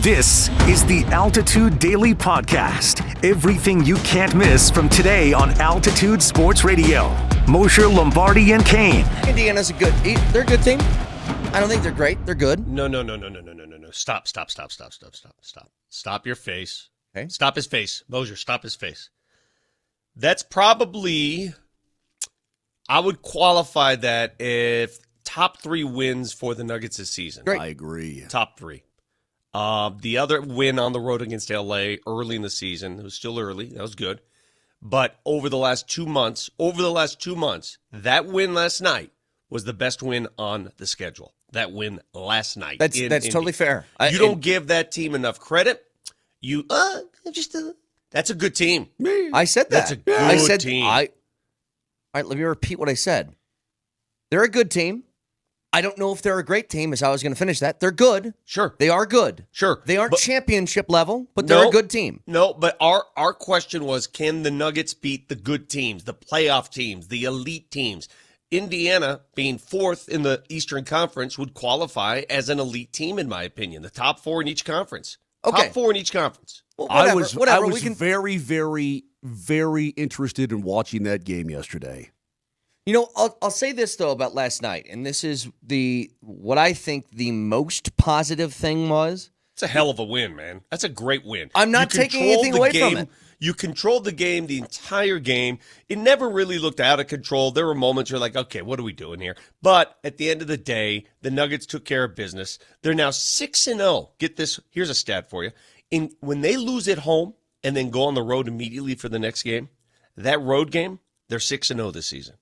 This is the Altitude Daily Podcast. Everything you can't miss from today on Altitude Sports Radio. Mosher, Lombardi, and Kane. Indiana's they're a good team. I don't think they're great. They're good. No. Stop. Stop your face. Okay. Stop his face. Mosher, stop his face. That's probably, I would qualify that if top 3 wins for the Nuggets this season. Great. I agree. Top 3. The other win on the road against LA early in the season, it was still early, that was good. But over the last 2 months, that win last night was the best win on the schedule. That win last night. That's totally fair. You don't give that team enough credit. That's a good team. I said that. That's a good team. All right, let me repeat what I said. They're a good team. I don't know if they're a great team, is how I was going to finish that. They're good. Sure. They are good. Sure. They aren't championship level, but they're a good team. No, but our question was, can the Nuggets beat the good teams, the playoff teams, the elite teams? Indiana, being 4th in the Eastern Conference, would qualify as an elite team, in my opinion. The top 4 in each conference. Okay. Top 4 in each conference. Well, I was very, very, very interested in watching that game yesterday. You know, I'll say this, though, about last night, and this is what I think the most positive thing was. It's a hell of a win, man. That's a great win. I'm not taking anything away from it. You controlled the game the entire game. It never really looked out of control. There were moments you're like, okay, what are we doing here? But at the end of the day, the Nuggets took care of business. They're now 6-0. Get this. Here's a stat for you. When they lose at home and then go on the road immediately for the next game, that road game, they're 6-0 this season.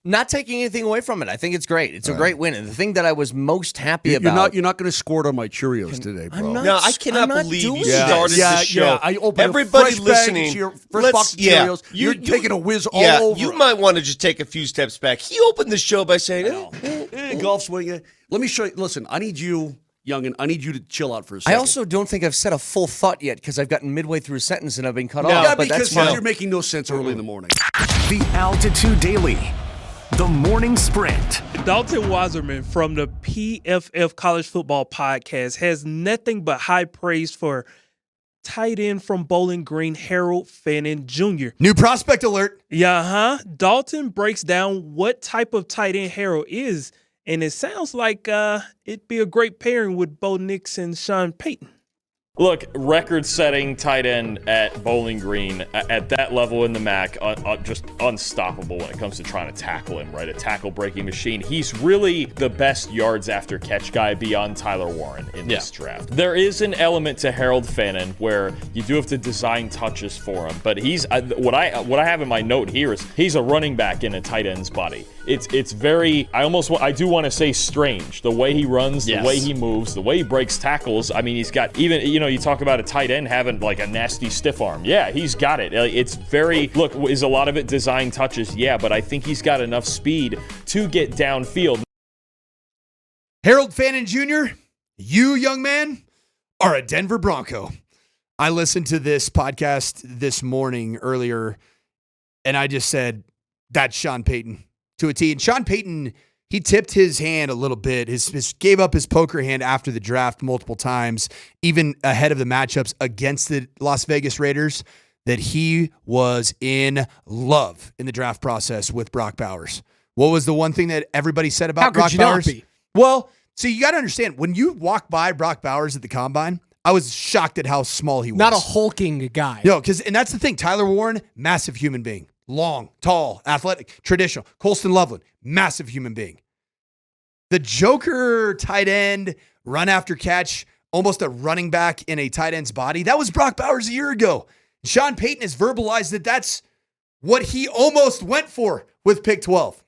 Not taking anything away from it. I think it's great. It's a great win. And the thing that I was most happy about. You're not going to score it on my Cheerios today, bro. No, I cannot believe you started the show. Yeah, I opened Everybody a fresh listening, fresh box of Cheerios. You're taking a whiz all over. You might want to just take a few steps back. He opened the show by saying, golf swing. Let me show you. Listen, I need you, youngin', I need you to chill out for a second. I also don't think I've said a full thought yet because I've gotten midway through a sentence and I've been cut off. Yeah, but because that's you're making no sense early in the morning. The Altitude Daily. The Morning Sprint. Dalton Wasserman from the PFF College Football Podcast has nothing but high praise for tight end from Bowling Green, Harold Fannin Jr. New prospect alert. Dalton breaks down what type of tight end Harold is, and it sounds like it'd be a great pairing with Bo Nix and Sean Payton. Look, record-setting tight end at Bowling Green at that level in the MAC, just unstoppable when it comes to trying to tackle him, right? A tackle-breaking machine. He's really the best yards after catch guy beyond Tyler Warren in this draft. There is an element to Harold Fannin where you do have to design touches for him, but he's what I have in my note here is he's a running back in a tight end's body. It's very, I do want to say strange. The way he runs, the way he moves, the way he breaks tackles. I mean, he's got even, you talk about a tight end having like a nasty stiff arm. Yeah, he's got it. It's very, look, is a lot of it design touches? Yeah, but I think he's got enough speed to get downfield. Harold Fannin Jr., you, young man, are a Denver Bronco. I listened to this podcast this morning earlier, and I just said, that's Sean Payton to a T. And Sean Payton, he tipped his hand a little bit. His gave up his poker hand after the draft multiple times, even ahead of the matchups against the Las Vegas Raiders, that he was in love in the draft process with Brock Bowers. What was the one thing that everybody said about Brock Bowers? Not be? Well, so you got to understand, when you walk by Brock Bowers at the Combine, I was shocked at how small he was. Not a hulking guy. No, and that's the thing. Tyler Warren, massive human being. Long, tall, athletic, traditional. Colston Loveland, massive human being. The Joker tight end, run after catch, almost a running back in a tight end's body. That was Brock Bowers a year ago. Sean Payton has verbalized that that's what he almost went for with pick 12.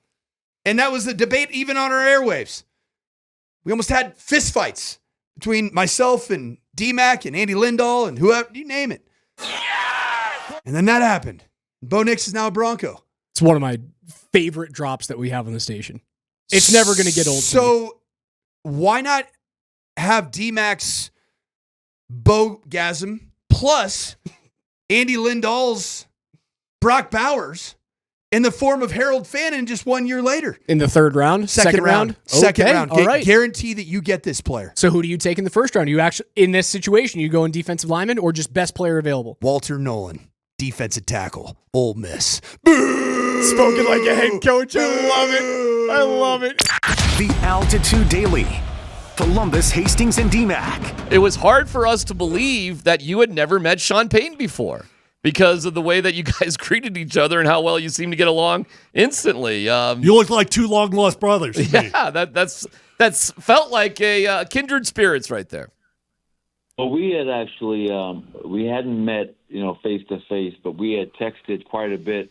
And that was the debate even on our airwaves. We almost had fistfights between myself and D-Mac and Andy Lindahl and whoever, you name it. And then that happened. Bo Nix is now a Bronco. It's one of my favorite drops that we have on the station. It's never going to get old. So why not have D-Mac's Bo-gasm plus Andy Lindahl's Brock Bowers in the form of Harold Fannin just 1 year later. In the third round? Second round. Second Okay, round. all right. Guarantee that you get this player. So who do you take in the first round? You actually, in this situation, you go in defensive lineman or just best player available? Walter Nolan, defensive tackle, Ole Miss. Spoken like a head coach. I love it. I love it. The Altitude Daily. Columbus, Hastings, and DMAC. It was hard for us to believe that you had never met Sean Payton before because of the way that you guys greeted each other and how well you seemed to get along instantly. You look like two long-lost brothers to me. Yeah, that's felt like a kindred spirits right there. Well, we had actually we hadn't met, face to face, but we had texted quite a bit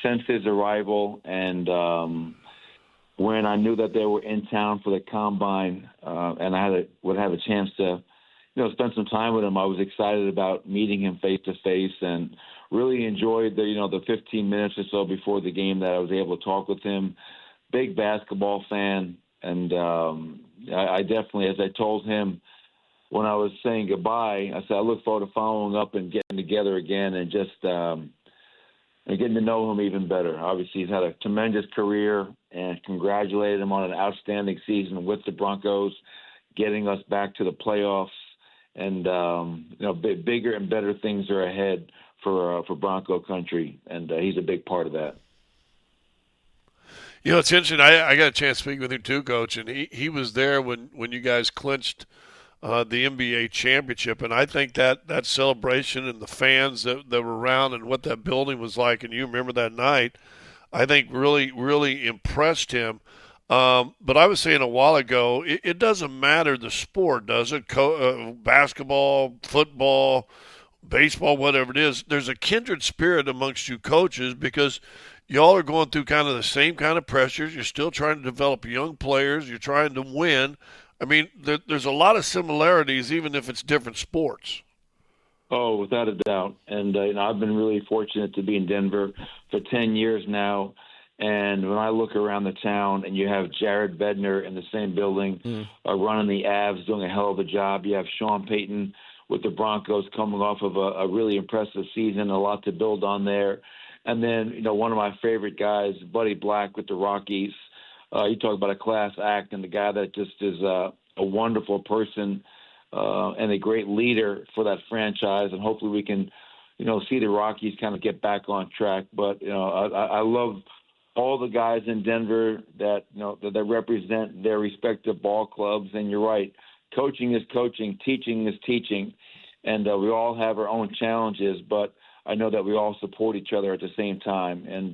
since his arrival, and when I knew that they were in town for the combine, and I would have a chance to, spend some time with him, I was excited about meeting him face to face, and really enjoyed the 15 minutes or so before the game that I was able to talk with him. Big basketball fan, and I definitely, as I told him when I was saying goodbye, I said I look forward to following up and getting together again and just and getting to know him even better. Obviously, he's had a tremendous career, and congratulated him on an outstanding season with the Broncos, getting us back to the playoffs, and bigger and better things are ahead for Bronco country, and he's a big part of that. It's interesting. I got a chance to speak with him too, Coach, and he was there when you guys clinched the NBA championship, and I think that celebration and the fans that were around and what that building was like, and you remember that night, I think really, really impressed him. But I was saying a while ago, it doesn't matter the sport, does it? Basketball, football, baseball, whatever it is, there's a kindred spirit amongst you coaches because y'all are going through kind of the same kind of pressures. You're still trying to develop young players. You're trying to win. I mean, there's a lot of similarities, even if it's different sports. Oh, without a doubt. And I've been really fortunate to be in Denver for 10 years now. And when I look around the town and you have Jared Bednar in the same building running the Avs, doing a hell of a job. You have Sean Payton with the Broncos coming off of a really impressive season, a lot to build on there. And then, one of my favorite guys, Buddy Black with the Rockies. You talk about a class act and the guy that just is a wonderful person and a great leader for that franchise. And hopefully we can, see the Rockies kind of get back on track. But, I love all the guys in Denver that, that represent their respective ball clubs. And you're right. Coaching is coaching. Teaching is teaching. And we all have our own challenges, but I know that we all support each other at the same time, and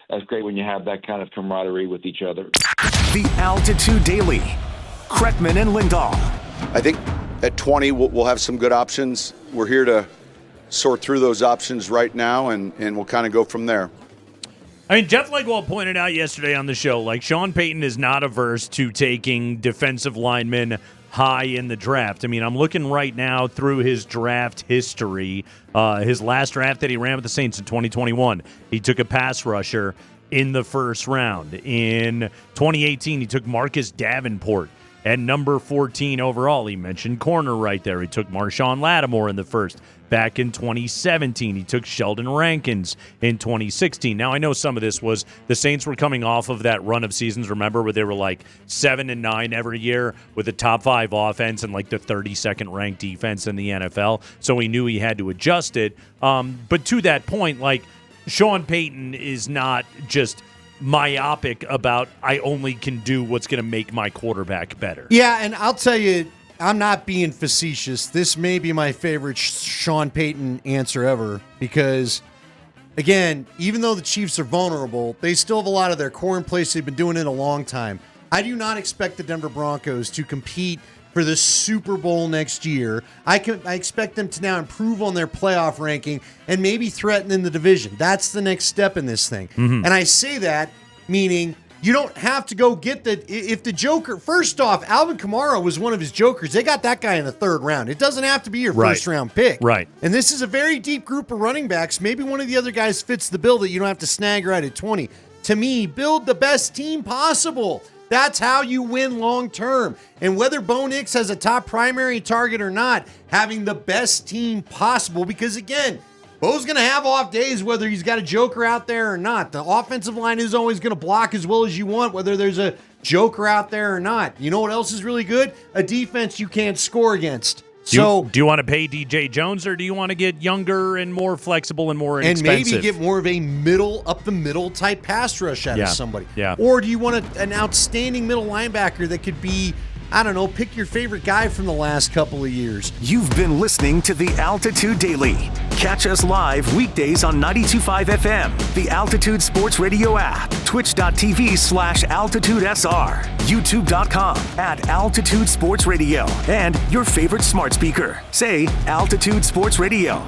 that's great when you have that kind of camaraderie with each other. The Altitude Daily. Kreckman and Lindahl. I think at 20 we'll have some good options. We're here to sort through those options right now, and we'll kind of go from there. I mean, Jeff Legwell pointed out yesterday on the show, like Sean Payton is not averse to taking defensive linemen high in the draft. I mean, I'm looking right now through his draft history. His last draft that he ran with the Saints in 2021, he took a pass rusher in the first round. In 2018, he took Marcus Davenport at number 14 overall. He mentioned corner right there. He took Marshawn Lattimore in the first. Back in 2017, he took Sheldon Rankins in 2016. Now, I know some of this was the Saints were coming off of that run of seasons, remember, where they were like 7-9 every year with a top 5 offense and like the 32nd ranked defense in the NFL. So he knew he had to adjust it. But to that point, like Sean Payton is not just myopic about I only can do what's going to make my quarterback better. Yeah, and I'll tell you, I'm not being facetious. This may be my favorite Sean Payton answer ever because, again, even though the Chiefs are vulnerable, they still have a lot of their core in place. They've been doing it a long time. I do not expect the Denver Broncos to compete for the Super Bowl next year. I expect them to now improve on their playoff ranking and maybe threaten in the division. That's the next step in this thing. Mm-hmm. And I say that meaning you don't have to go get if the Joker, first off, Alvin Kamara was one of his Jokers. They got that guy in the third round. It doesn't have to be your first round pick. Right. And this is a very deep group of running backs. Maybe one of the other guys fits the bill that you don't have to snag right at 20. To me, build the best team possible. That's how you win long term. And whether Bo Nix has a top primary target or not, having the best team possible, because again, Bo's going to have off days whether he's got a joker out there or not. The offensive line is always going to block as well as you want, whether there's a joker out there or not. You know what else is really good? A defense you can't score against. Do you want to pay DJ Jones, or do you want to get younger and more flexible and more inexpensive? And maybe get more of a up the middle type pass rush out of somebody? Yeah. Or do you want an outstanding middle linebacker that could be, I don't know, pick your favorite guy from the last couple of years? You've been listening to the Altitude Daily. Catch us live weekdays on 92.5 FM, the Altitude Sports Radio app, twitch.tv/AltitudeSR, youtube.com @Altitude Sports Radio, and your favorite smart speaker. Say Altitude Sports Radio.